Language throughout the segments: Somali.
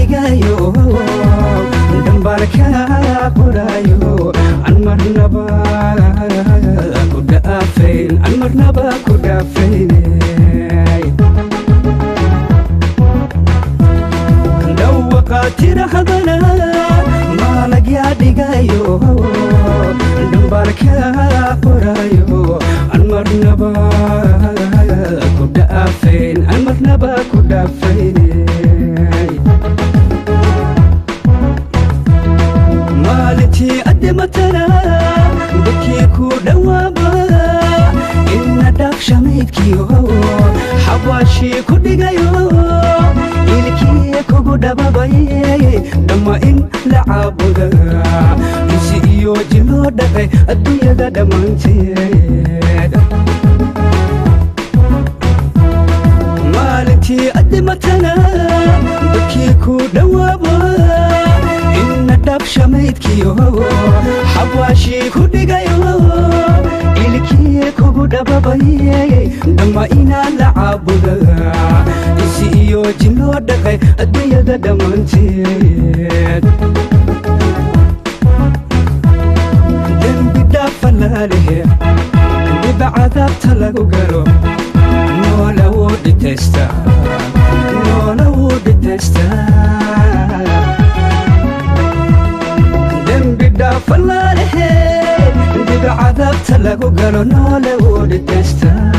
dhigayo dambalka qorayo an marnaba ku dhaafeen an marnaba ku dhaafeen dawqaatira hadana malag ya dhigayo dambalka qorayo an marnaba ku dhaafeen an marnaba ku dhaafeen مالتي قدمتنا بكي كودا وابا إن داف شميتكي حواشي كوديغايو إلكي كودا باباي دما إن لعابوغا نسيو جلو دقي الدنيا دا دمانتي مالتي قدمتنا بكي كودا وابا داب شميتكيو حواشي كوديغايو إلكي كودا باباي دما إنا لعابوغا نسيو جلو دقي الدنيا دا دمانتي دنبي دافلاليه دنبي بعذاب تلاقو قالو نولا ودي تستا نولا ودي تستا فلاره دي بعذاب تلاقو قالوا نولا ودي تستا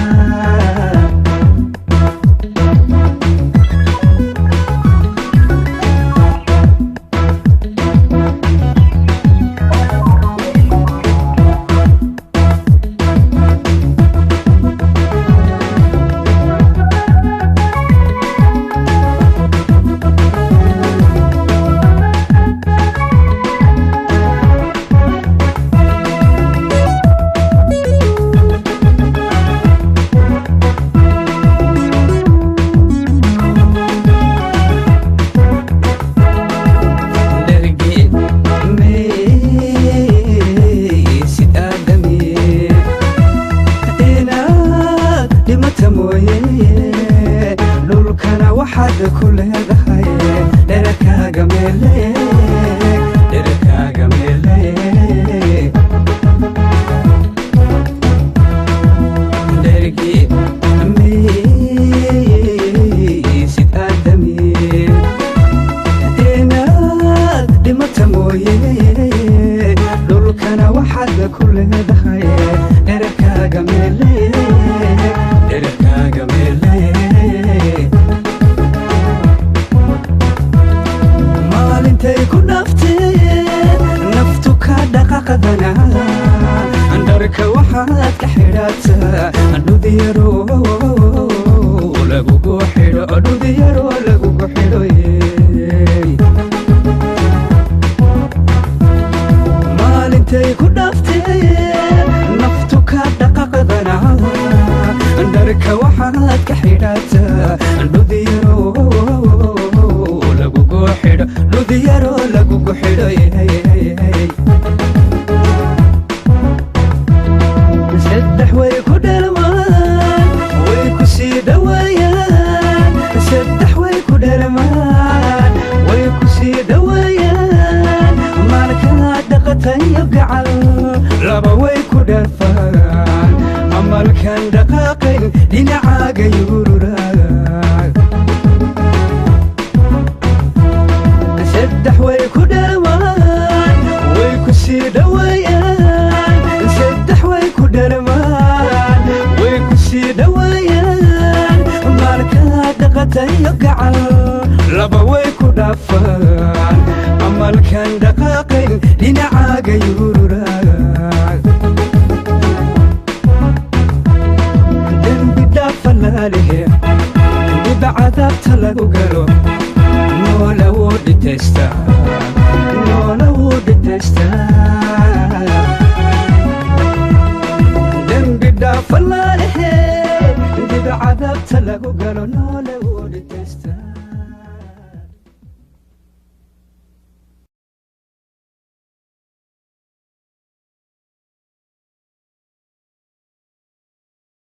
waxaad ku leedahay dherkaaga meelay dherkaaga meelay dhergi sid aadami inaad dhimata mooye dhulkana waxaad ku leedahay dherkaaga meelay dherkaaga meelay intay ku dhaafteen naftu ka dhaqaaqdana andarka waxaad ka xidhataa dhudiyaro lagugu xidho dhudiyaro lagugu xidho maalintay ku dhaafteen naftu ka dhaqaaqdana andarka waxaad ka xidhataa dhudiyaro lagugu xidho dhudiyaro lagugu xidho saddex way ku dhalmaan way ku sii dhawaayaan saddex way ku dhalmaan way ku sii dhawaayaan maalkaad dhaqatayo gacal laba way ku dhaafaan amalkan dhaqaaqayn dhinacaaga yururaan saddex way ku dhalmaan way ku sii dhawaayaan saddex way ku dhalmaan way ku sii dhawaayaan maalkaad dhaqatayo gacal laba way ku dhaafaan amalkan dhaqaaqayn dhinacaaga yururaan dembi dhaafalaalihe dembi bacadaabta lagu galo نولا ودي تستا